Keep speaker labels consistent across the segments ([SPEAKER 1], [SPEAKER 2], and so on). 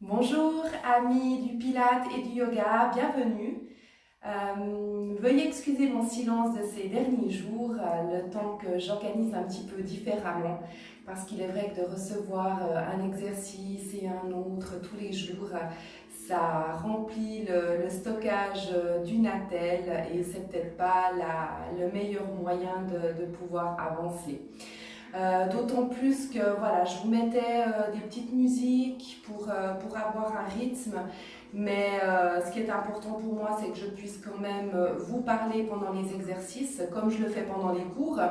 [SPEAKER 1] Bonjour amis du Pilates et du yoga, bienvenue. Veuillez excuser mon silence de ces derniers jours, le temps que j'organise un petit peu différemment, parce qu'il est vrai que de recevoir un exercice et un autre tous les jours, ça remplit le stockage d'une attelle et c'est peut-être pas le meilleur moyen de pouvoir avancer. D'autant plus que voilà, je vous mettais des petites musiques pour avoir un rythme, mais ce qui est important pour moi, c'est que je puisse quand même vous parler pendant les exercices, comme je le fais pendant les cours,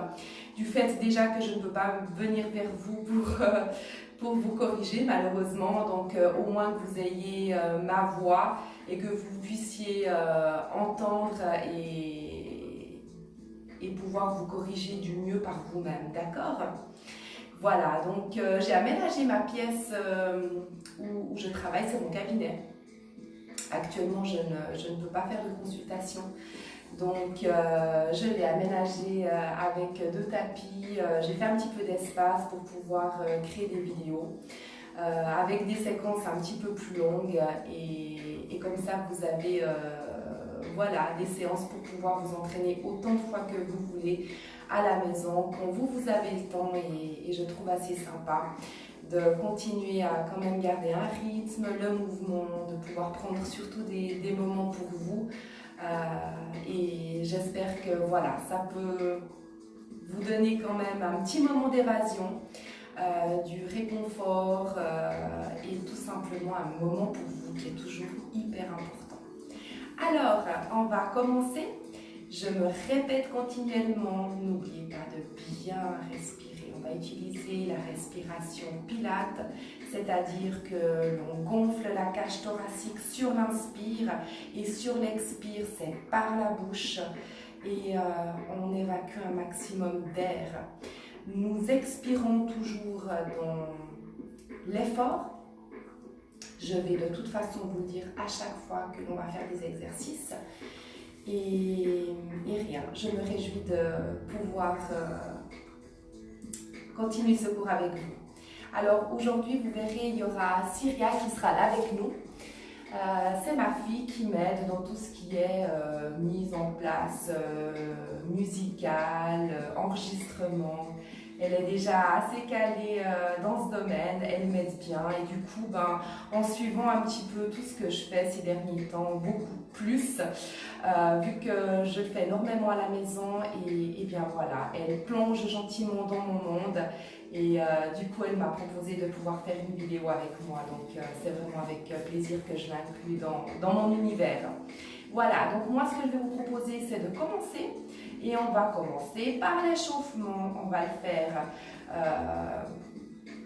[SPEAKER 1] du fait déjà que je ne peux pas venir vers vous pour vous corriger malheureusement, donc au moins que vous ayez ma voix et que vous puissiez entendre et pouvoir vous corriger du mieux par vous-même, d'accord? Voilà, donc j'ai aménagé ma pièce où je travaille, c'est mon cabinet. Actuellement, je ne peux pas faire de consultation, donc je l'ai aménagé avec deux tapis. J'ai fait un petit peu d'espace pour pouvoir créer des vidéos. Avec des séquences un petit peu plus longues et comme ça vous avez voilà, des séances pour pouvoir vous entraîner autant de fois que vous voulez à la maison, quand vous avez le temps et je trouve assez sympa de continuer à quand même garder un rythme, le mouvement, de pouvoir prendre surtout des moments pour vous et j'espère que voilà, ça peut vous donner quand même un petit moment d'évasion. Du réconfort et tout simplement un moment pour vous qui est toujours hyper important. Alors, on va commencer. Je me répète continuellement, n'oubliez pas de bien respirer. On va utiliser la respiration Pilates, c'est-à-dire que l'on gonfle la cage thoracique sur l'inspire et sur l'expire, c'est par la bouche et on évacue un maximum d'air. Nous expirons toujours dans l'effort. Je vais de toute façon vous le dire à chaque fois que l'on va faire des exercices. Et rien, je me réjouis de pouvoir continuer ce cours avec vous. Alors aujourd'hui, vous verrez, il y aura Syria qui sera là avec nous. C'est ma fille qui m'aide dans tout ce qui est mise en place musicale, enregistrement. Elle est déjà assez calée dans ce domaine, elle m'aide bien et du coup, en suivant un petit peu tout ce que je fais ces derniers temps, beaucoup plus, vu que je le fais énormément à la maison et bien voilà, elle plonge gentiment dans mon monde et du coup elle m'a proposé de pouvoir faire une vidéo avec moi, donc c'est vraiment avec plaisir que je l'inclus dans mon univers. Voilà, donc moi ce que je vais vous proposer c'est de commencer et on va commencer par l'échauffement. On va le faire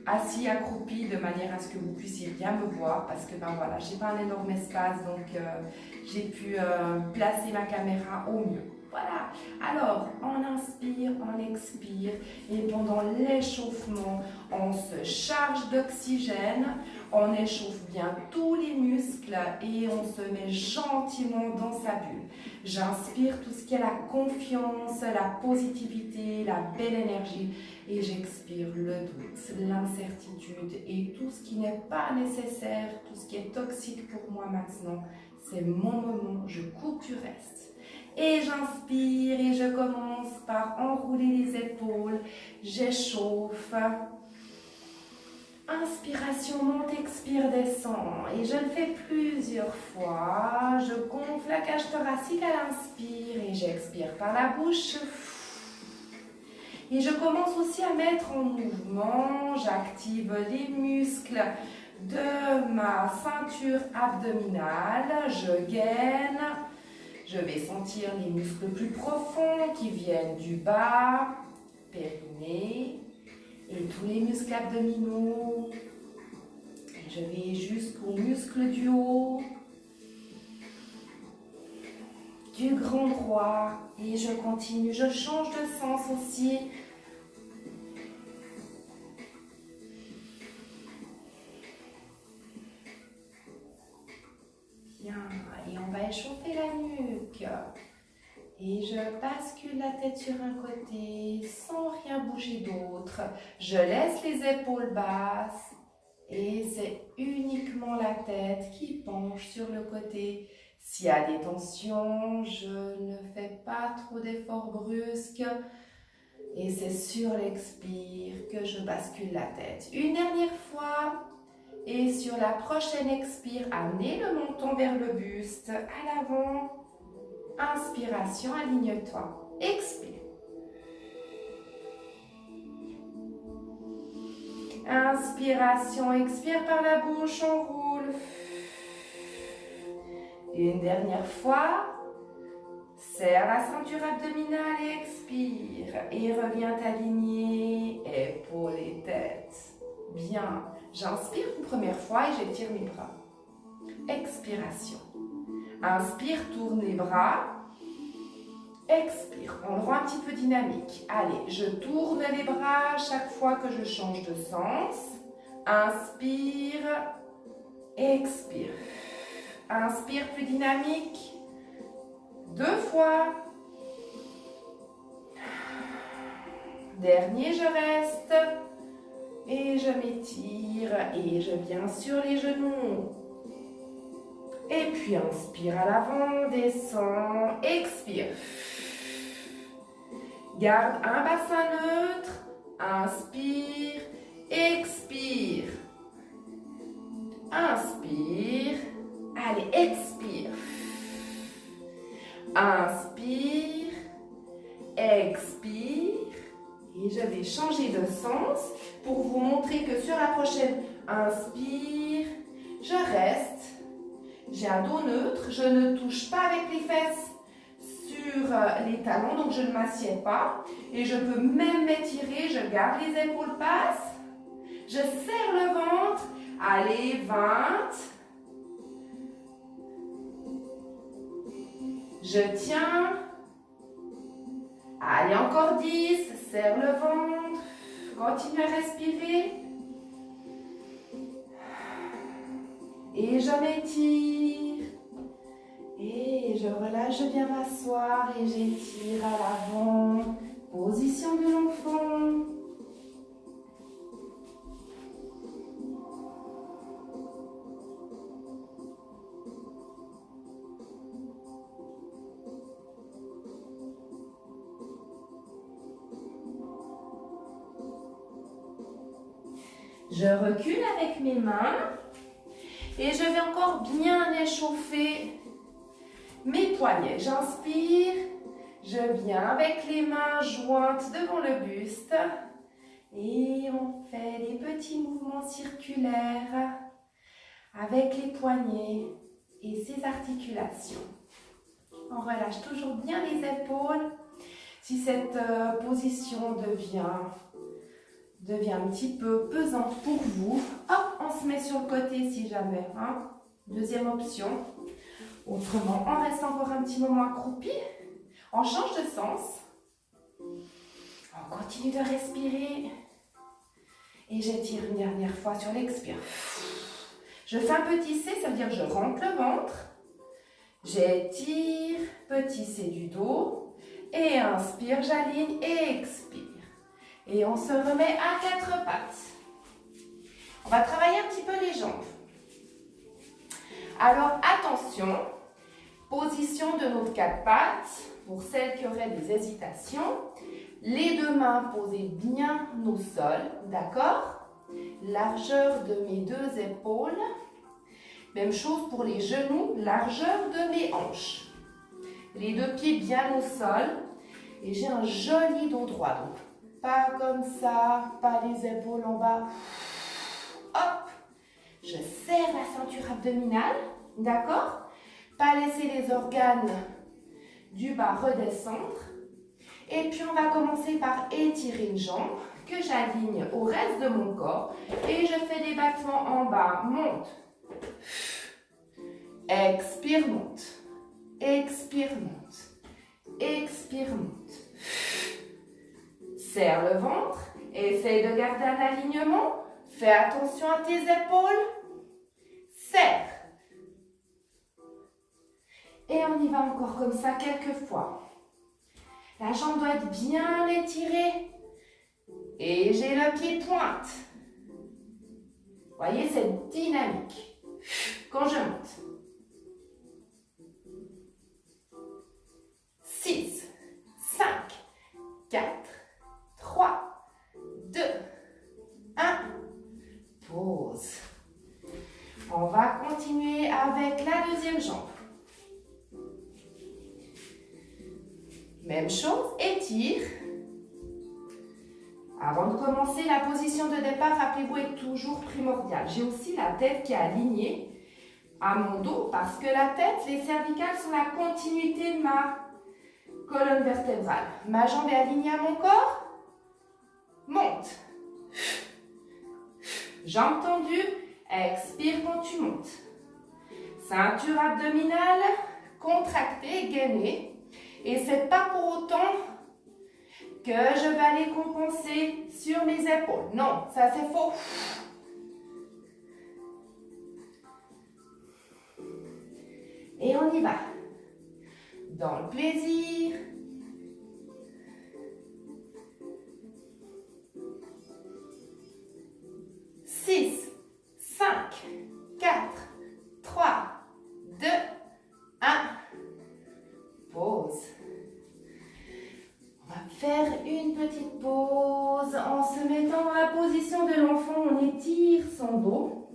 [SPEAKER 1] assis, accroupi de manière à ce que vous puissiez bien me voir parce que voilà, j'ai pas un énorme espace donc j'ai pu placer ma caméra au mieux. Voilà, alors on inspire, on expire et pendant l'échauffement, on se charge d'oxygène, on échauffe bien tous les muscles et on se met gentiment dans sa bulle. J'inspire tout ce qui est la confiance, la positivité, la belle énergie et j'expire le doute, l'incertitude et tout ce qui n'est pas nécessaire, tout ce qui est toxique pour moi maintenant. C'est mon moment, je coupe du reste. Et j'inspire et je commence par enrouler les épaules, j'échauffe. Inspiration monte, expire, descend. Et je le fais plusieurs fois. Je gonfle la cage thoracique à l'inspire et j'expire par la bouche. Et je commence aussi à mettre en mouvement. J'active les muscles de ma ceinture abdominale. Je gaine. Je vais sentir les muscles plus profonds qui viennent du bas, périnée. Et tous les muscles abdominaux. Et je vais jusqu'aux muscles du haut, du grand droit. Et je continue, je change de sens aussi. Bien, et on va échauffer la nuque. Et je bascule la tête sur un côté sans rien bouger d'autre. Je laisse les épaules basses et c'est uniquement uniquement la tête qui penche sur le côté. S'il y a des tensions, je ne fais pas trop d'efforts brusques. Et c'est sur l'expire que je bascule la tête. Une dernière fois. Et sur la prochaine expire, amenez le menton vers le buste, à l'avant. Inspiration, aligne-toi. Expire. Inspiration, expire par la bouche, on roule. Et une dernière fois. Serre la ceinture abdominale et expire. Et reviens t'aligner, épaules et tête. Bien. J'inspire une première fois et j'étire mes bras. Expiration. Inspire, tourne les bras. Expire. On le rend un petit peu dynamique. Allez, je tourne les bras chaque fois que je change de sens. Inspire. Expire. Inspire, plus dynamique. 2 fois. Dernier, je reste. Et je m'étire. Et je viens sur les genoux. Et puis inspire à l'avant, descend, expire. Garde un bassin neutre. Inspire, expire. Inspire. Allez, expire. Inspire, expire. Et je vais changer de sens pour vous montrer que sur la prochaine inspire, je reste. J'ai un dos neutre, je ne touche pas avec les fesses sur les talons, donc je ne m'assieds pas. Et je peux même m'étirer, je garde les épaules basses. Je serre le ventre. Allez, 20. Je tiens. Allez, encore 10. Serre le ventre. Continue à respirer. Et je m'étire. Et je relâche, je viens m'asseoir et j'étire à l'avant. Position de l'enfant. Je recule avec mes mains et je vais encore bien échauffer mes poignets. J'inspire, je viens avec les mains jointes devant le buste et on fait des petits mouvements circulaires avec les poignets et ses articulations. On relâche toujours bien les épaules. Si cette position devient un petit peu pesante pour vous, hop, on se met sur le côté si jamais. Hein. Deuxième option. Autrement, on reste encore un petit moment accroupi. On change de sens. On continue de respirer. Et j'étire une dernière fois sur l'expire. Je fais un petit C, ça veut dire que je rentre le ventre. J'étire, petit C du dos. Et inspire, j'aligne et expire. Et on se remet à 4 pattes. On va travailler un petit peu les jambes. Alors attention, position de nos 4 pattes. Pour celles qui auraient des hésitations, les 2 mains posées bien au sol, d'accord? Largeur de mes 2 épaules. Même chose pour les genoux, largeur de mes hanches. Les 2 pieds bien au sol. Et j'ai un joli dos droit. Donc, pas comme ça, pas les épaules en bas. Hop, je serre la ceinture abdominale, d'accord? Pas laisser les organes du bas redescendre. Et puis on va commencer par étirer une jambe que j'aligne au reste de mon corps. Et je fais des battements en bas, monte. Expire, monte. Expire, monte. Expire, monte. Serre le ventre, essaye de garder un alignement, fais attention à tes épaules, serre. Et on y va encore comme ça quelques fois. La jambe doit être bien étirée et j'ai le pied pointe. Voyez cette dynamique. quand je monte. 6, 5, 4, 3, 2, 1. Pause. On va continuer avec la deuxième jambe. Même chose, étire. Avant de commencer, la position de départ, rappelez-vous, est toujours primordiale. J'ai aussi la tête qui est alignée à mon dos parce que la tête, les cervicales sont la continuité de ma colonne vertébrale. Ma jambe est alignée à mon corps. Monte. Jambe tendue. Expire quand tu montes. Ceinture abdominale contractée, gainée. Et c'est pas pour autant que je vais aller compenser sur mes épaules. Non, ça c'est faux. Et on y va. Dans le plaisir. Six, 5, 4, 3, 2, 1. Pause. On va faire une petite pause en se mettant dans la position de l'enfant. On étire son dos.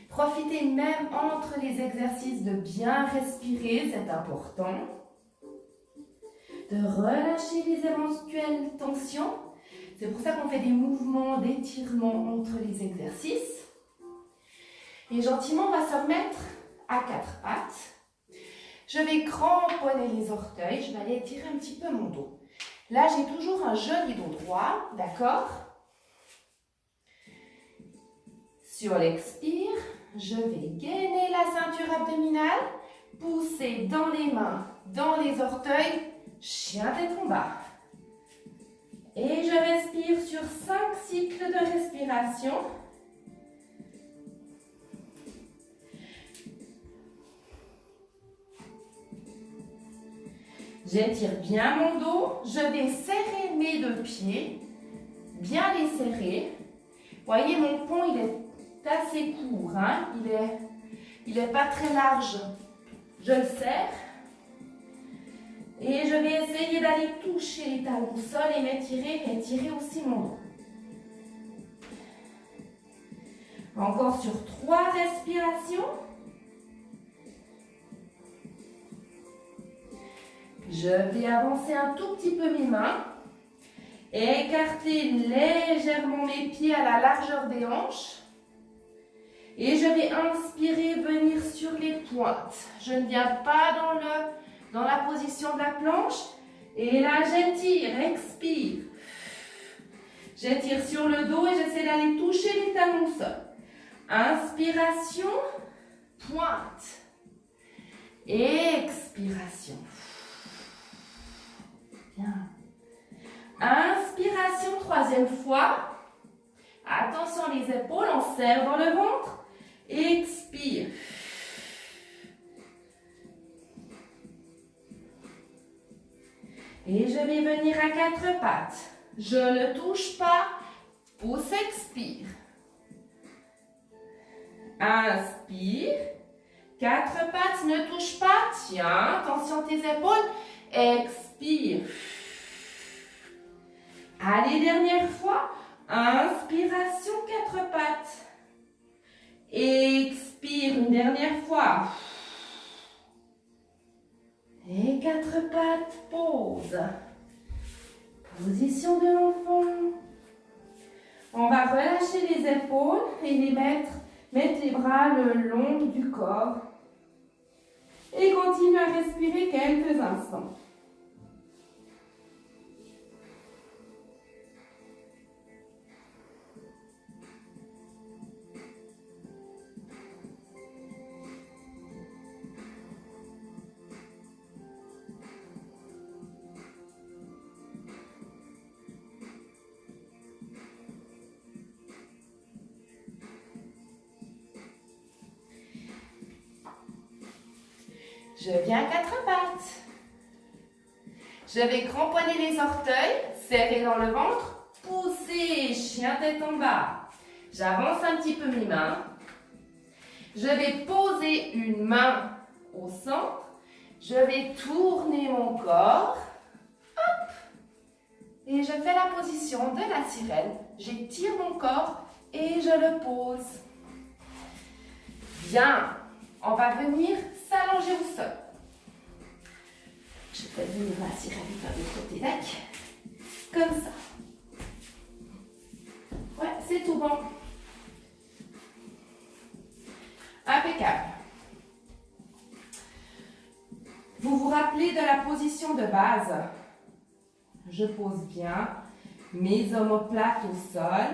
[SPEAKER 1] Profitez même entre les exercices de bien respirer, c'est important. De relâcher les éventuelles tensions. C'est pour ça qu'on fait des mouvements d'étirement entre les exercices. Et gentiment, on va se remettre à quatre pattes. Je vais cramponner les orteils. Je vais aller étirer un petit peu mon dos. Là, j'ai toujours un joli dos droit, d'accord? Sur l'expire, je vais gainer la ceinture abdominale, pousser dans les mains, dans les orteils, chien tête en bas. Et je respire sur 5 cycles de respiration. J'étire bien mon dos. Je vais serrer mes deux pieds. Bien les serrer. Vous voyez, mon pont, il est assez court. Hein? Il est pas très large. Je le serre. Et je vais essayer d'aller toucher les talons au sol et m'étirer et étirer aussi mon dos. Encore sur 3 respirations. Je vais avancer un tout petit peu mes mains. Écarter légèrement mes pieds à la largeur des hanches. Et je vais inspirer, venir sur les pointes. Je ne viens pas dans la position de la planche. Et là, j'étire, expire. J'étire sur le dos et j'essaie d'aller toucher les talons au sol. Inspiration, pointe. Expiration. Bien. Inspiration, troisième fois. Attention les épaules, on serre dans le ventre. Expire. Et je vais venir à quatre pattes. Je ne touche pas. Pousse, expire. Inspire. Quatre pattes, ne touche pas. Tiens, attention tes épaules. Expire. Allez, dernière fois. Inspiration, quatre pattes. Expire une dernière fois. Et quatre pattes, pause. Position de l'enfant. On va relâcher les épaules et les mettre les bras le long du corps. Et continue à respirer quelques instants. Je viens à quatre pattes. Je vais cramponner les orteils, serrer dans le ventre, pousser, chien tête en bas. J'avance un petit peu mes mains. Je vais poser une main au centre. Je vais tourner mon corps. Hop. Et je fais la position de la sirène. J'étire mon corps et je le pose. Bien. On va venir s'allonger au sol. Je vais venir la sirène de l'autre côté. Tac. Comme ça. Ouais, c'est tout bon. Impeccable. Vous vous rappelez de la position de base? Je pose bien mes omoplates au sol,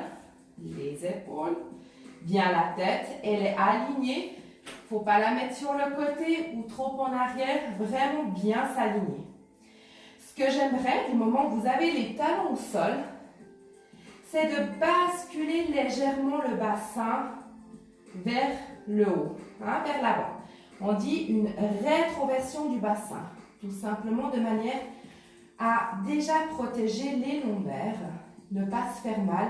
[SPEAKER 1] les épaules, bien la tête, elle est alignée. Il ne faut pas la mettre sur le côté ou trop en arrière, vraiment bien s'aligner. Ce que j'aimerais, du moment où vous avez les talons au sol, c'est de basculer légèrement le bassin vers le haut, hein, vers l'avant. On dit une rétroversion du bassin, tout simplement de manière à déjà protéger les lombaires, ne pas se faire mal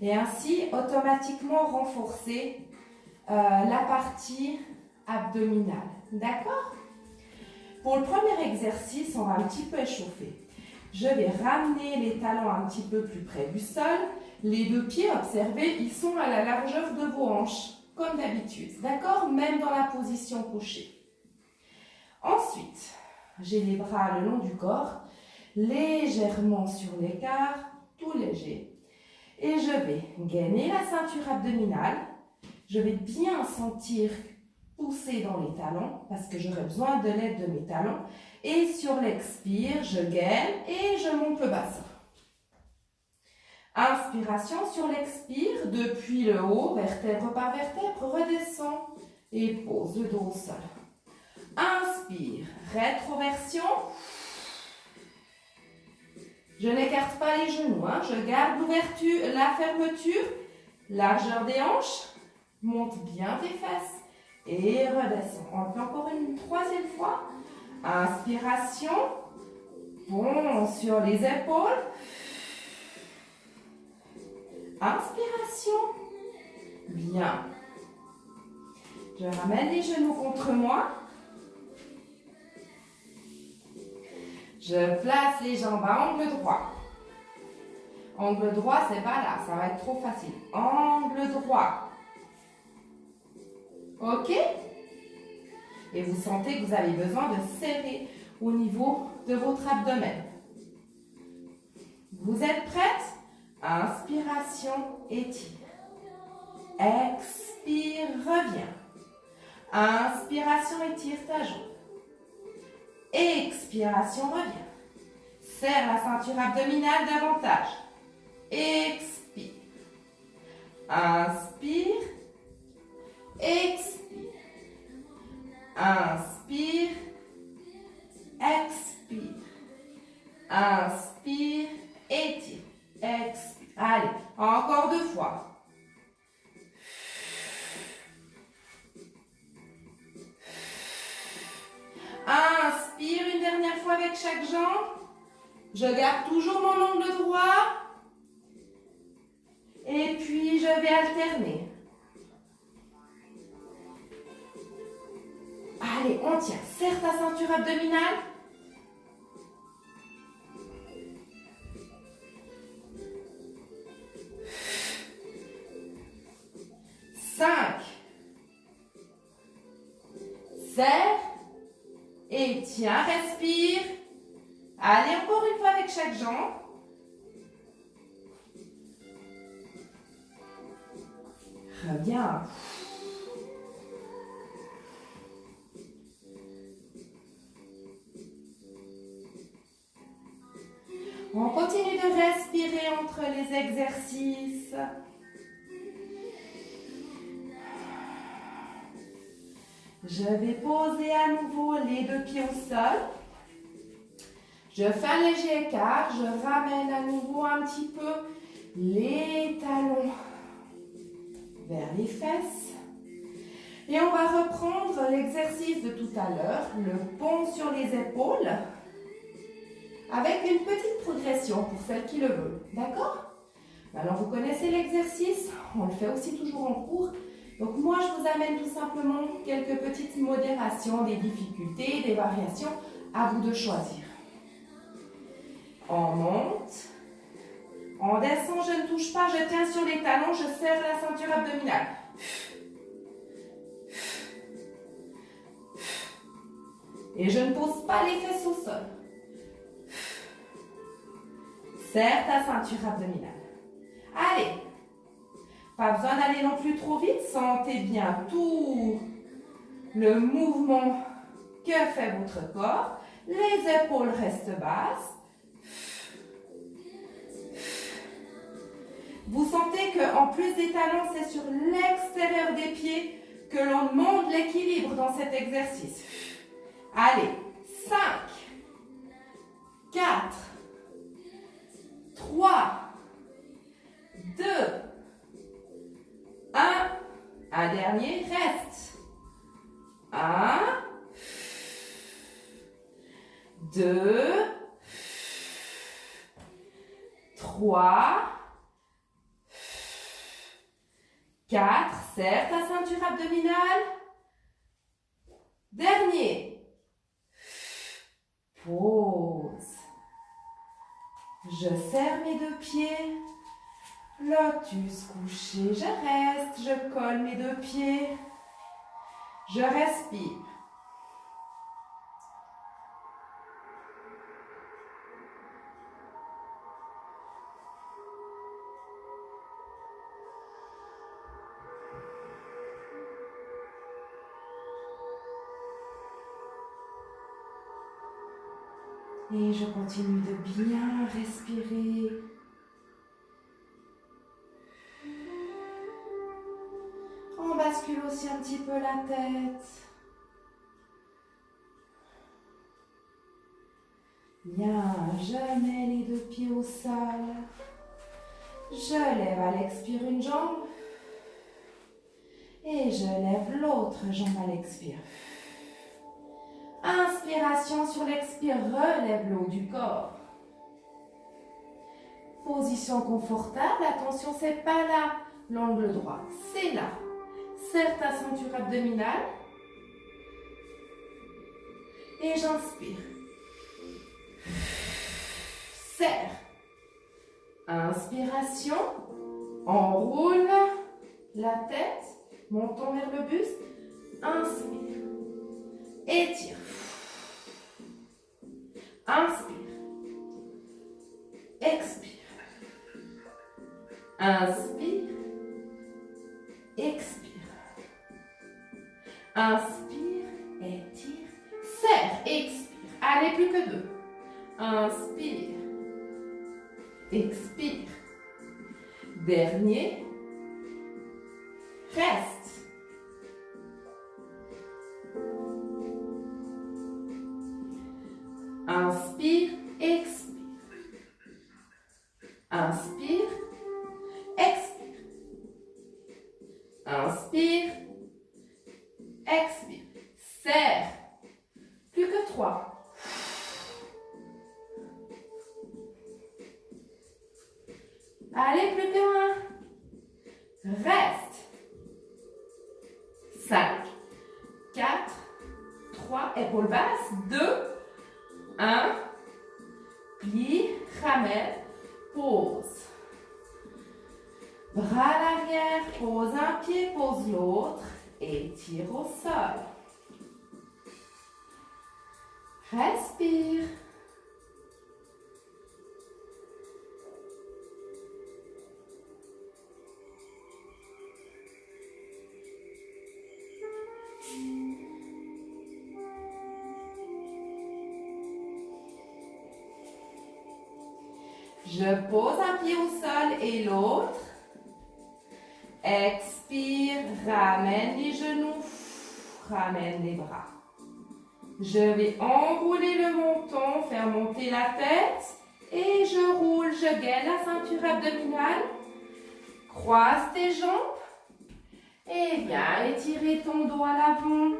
[SPEAKER 1] et ainsi automatiquement renforcer la partie abdominale. D'accord? Pour le premier exercice, on va un petit peu échauffer. Je vais ramener les talons un petit peu plus près du sol. Les deux pieds, observez, ils sont à la largeur de vos hanches, comme d'habitude. D'accord? Même dans la position couchée. Ensuite, j'ai les bras le long du corps, légèrement sur l'écart, tout léger. Et je vais gainer la ceinture abdominale. Je vais bien sentir pousser dans les talons parce que j'aurai besoin de l'aide de mes talons. Et sur l'expire, je gaine et je monte le bassin. Inspiration sur l'expire, depuis le haut, vertèbre par vertèbre, redescend et pose le dos au sol. Inspire, rétroversion. Je n'écarte pas les genoux, hein. Je garde l'ouverture, la fermeture, largeur des hanches, monte bien tes fesses et redescend. On le fait encore une troisième fois. Inspiration, pont sur les épaules. Inspiration, bien. Je ramène les genoux contre moi. Je place les jambes à angle droit. Angle droit, c'est pas là, ça va être trop facile. Angle droit. Ok? Et vous sentez que vous avez besoin de serrer au niveau de votre abdomen. Vous êtes prête? Inspiration, étire. Expire, reviens. Inspiration, étire ta jambe. Expiration, reviens. Serre la ceinture abdominale davantage. Expire. Inspire. Expire. Inspire. Expire. Inspire. Étire. Expire. Allez, encore 2 fois. Inspire une dernière fois avec chaque jambe. Je garde toujours mon angle droit. Et puis je vais alterner. Allez, on tient. Serre ta ceinture abdominale. 5. Serre. Et tiens, respire. Allez, encore une fois avec chaque jambe. Reviens. On continue de respirer entre les exercices. Je vais poser à nouveau les 2 pieds au sol. Je fais un léger écart. Je ramène à nouveau un petit peu les talons vers les fesses. Et on va reprendre l'exercice de tout à l'heure, le pont sur les épaules. avec une petite progression pour celles qui le veulent. D'accord? Alors, vous connaissez l'exercice, on le fait aussi toujours en cours. Donc, moi, je vous amène tout simplement quelques petites modérations, des difficultés, des variations, à vous de choisir. On monte, on descend, je ne touche pas, je tiens sur les talons, je serre la ceinture abdominale. Et je ne pose pas les fesses au sol. Serre ta ceinture abdominale. Allez, pas besoin d'aller non plus trop vite, sentez bien tout le mouvement que fait votre corps. Les épaules restent basses. Vous sentez qu'en plus des talons, c'est sur l'extérieur des pieds que l'on monte l'équilibre dans cet exercice. Allez, 5, 4, 3, 2, 1. Un dernier, reste. 1, 2, 3, 4. Serre ta ceinture abdominale. Dernier. Pause. Je serre mes deux pieds. Lotus couché. Je reste. Je colle mes deux pieds. Je respire. Et je continue de bien respirer. On bascule aussi un petit peu la tête. Bien, je mets les deux pieds au sol. Je lève à l'expire une jambe. Et je lève l'autre jambe à l'expire. Inspiration sur l'expire, relève le haut du corps. Position confortable, attention, c'est pas là l'angle droit, c'est là. Serre ta ceinture abdominale. Et j'inspire. Serre. Inspiration. On roule la tête. Montons vers le buste. Inspire. Étire. Inspire. Expire. Inspire. Expire. Inspire. Étire. Serre. Expire. Allez, plus que deux. Inspire. Expire. Dernier. Reste. Inspire, expire. Inspire, expire. Inspire, expire. Serre. Plus que 3. Allez, plus que 1. Reste. 5, 4, 3, épaules basses, 2, 1, plie, ramène, pose. Bras à l'arrière, pose un pied, pose l'autre, étire au sol. Respire. Je pose un pied au sol et l'autre. Expire, ramène les genoux, ramène les bras. Je vais enrouler le menton, faire monter la tête et je roule, je gaine la ceinture abdominale. Croise tes jambes et viens étirer ton dos à l'avant.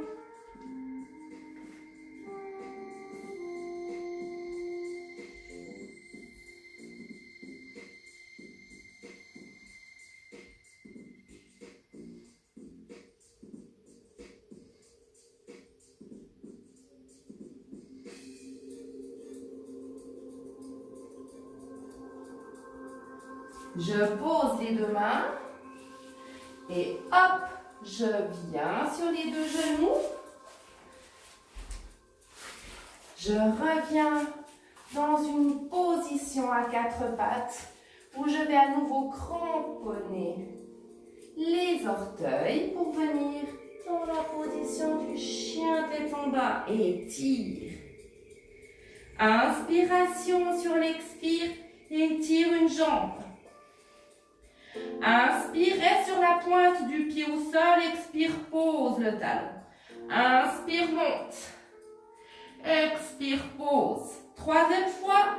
[SPEAKER 1] Je pose les deux mains et hop, je viens sur les deux genoux. Je reviens dans une position à quatre pattes où je vais à nouveau cramponner les orteils pour venir dans la position du chien tête en bas. Étire. Inspiration sur l'expire, étire une jambe. Inspire, reste sur la pointe du pied au sol, expire, pose le talon. Inspire, monte. Expire, pose. Troisième fois.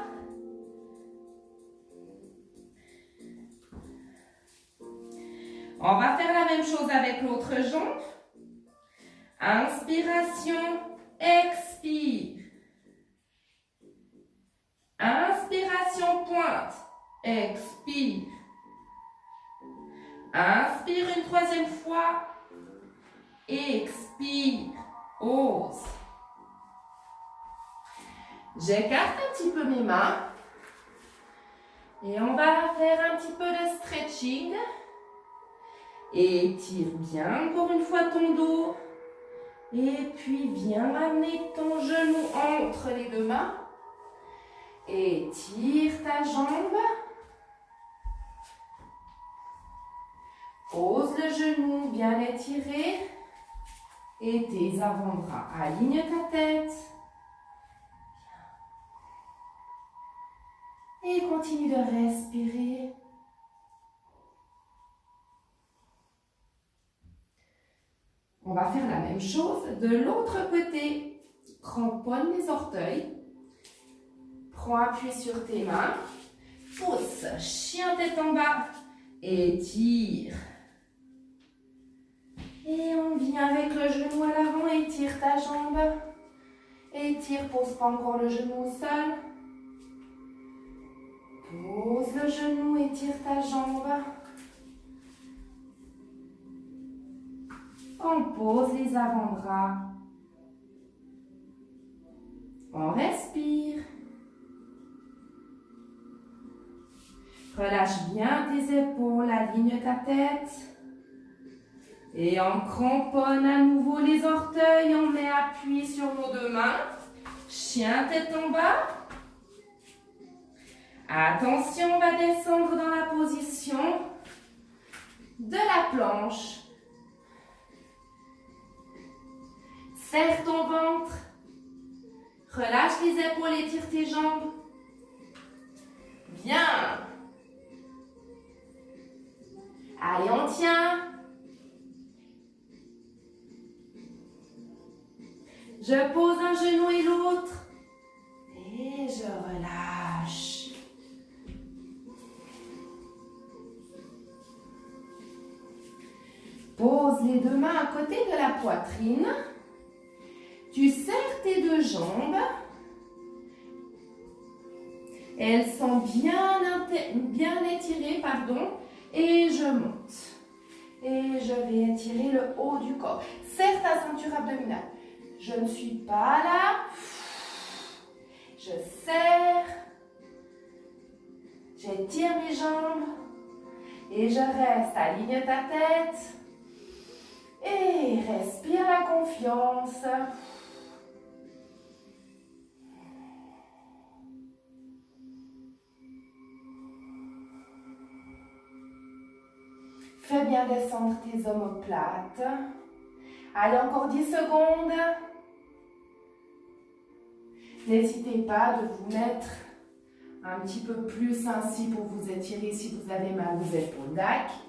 [SPEAKER 1] On va faire la même chose avec l'autre jambe. Inspiration, expire. Inspiration, pointe. Expire. Inspire une troisième fois. Expire. Pose. J'écarte un petit peu mes mains. Et on va faire un petit peu de stretching. Étire bien encore une fois ton dos. Et puis viens amener ton genou entre les deux mains. Étire ta jambe. Pose le genou bien étiré. Et tes avant-bras. Aligne ta tête. Et continue de respirer. On va faire la même chose de l'autre côté. Cramponne les orteils. Prends appui sur tes mains. Pousse, chien tête en bas. Étire. Et on vient avec le genou à l'avant. Étire ta jambe. Étire, pose pas encore le genou au sol. Pose le genou, étire ta jambe. On pose les avant-bras. On respire. Relâche bien tes épaules, aligne ta tête. Et on cramponne à nouveau les orteils, on met appui sur nos deux mains. Chien tête en bas. Attention, on va descendre dans la position de la planche. Serre ton ventre. Relâche les épaules, étire tes jambes. Bien. Allez, on tient. Je pose un genou et l'autre. Et je relâche. Pose les deux mains à côté de la poitrine. Tu serres tes deux jambes. Elles sont bien étirées, pardon. Et je monte. Et je vais étirer le haut du corps. Serre ta ceinture abdominale. Je ne suis pas là. Je serre. J'étire mes jambes. Et je reste. Aligne ta tête. Et respire la confiance. Fais bien descendre tes omoplates. Allez, encore 10 secondes. N'hésitez pas de vous mettre un petit peu plus ainsi pour vous étirer si vous avez mal aux épaules. D'accord.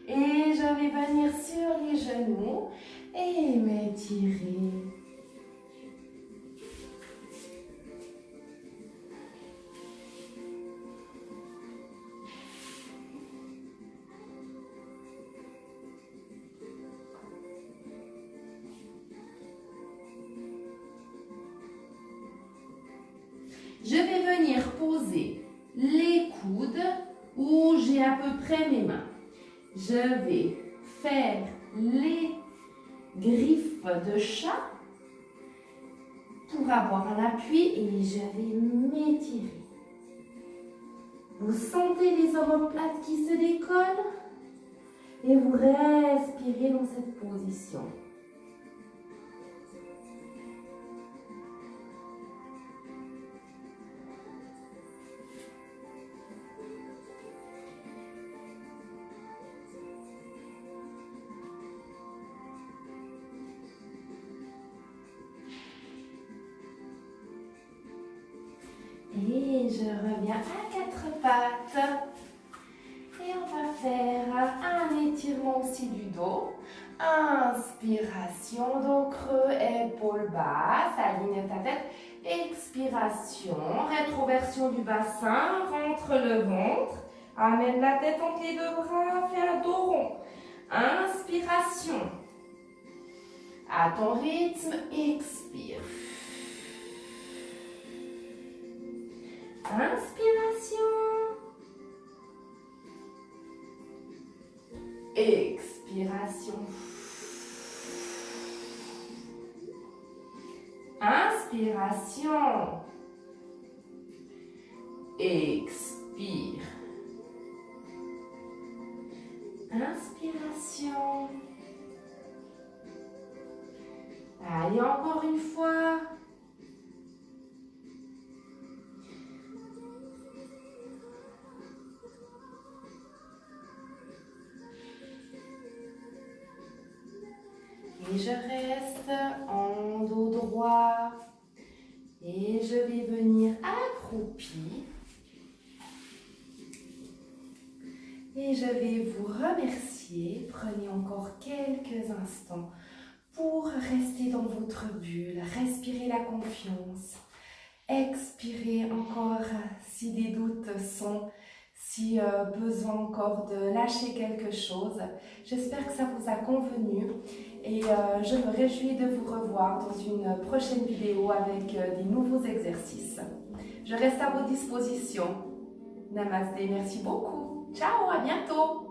[SPEAKER 1] Et je vais venir sur les genoux et m'étirer. Je vais venir poser les coudes où j'ai à peu près mes mains. Je vais faire les griffes de chat pour avoir un appui et je vais m'étirer.
[SPEAKER 2] Vous sentez les omoplates qui se décollent et vous respirez dans cette position. Et je reviens à quatre pattes. Et on va faire un étirement aussi du dos. Inspiration, dos creux, épaules basses, aligne ta tête. Expiration, rétroversion du bassin, rentre le ventre. Amène la tête entre les deux bras, fais un dos rond. Inspiration. À ton rythme, expire. Inspiration. Expiration. Inspiration. Expire. Inspiration. Allez, encore une fois. Et je reste en dos droit. Et je vais venir accroupi. Et je vais vous remercier. Prenez encore quelques instants pour rester dans votre bulle. Respirez la confiance. Expirez encore si des doutes sont, si besoin encore de lâcher quelque chose. J'espère que ça vous a convenu et je me réjouis de vous revoir dans une prochaine vidéo avec des nouveaux exercices. Je reste à vos dispositions. Namasté, merci beaucoup. Ciao, à bientôt.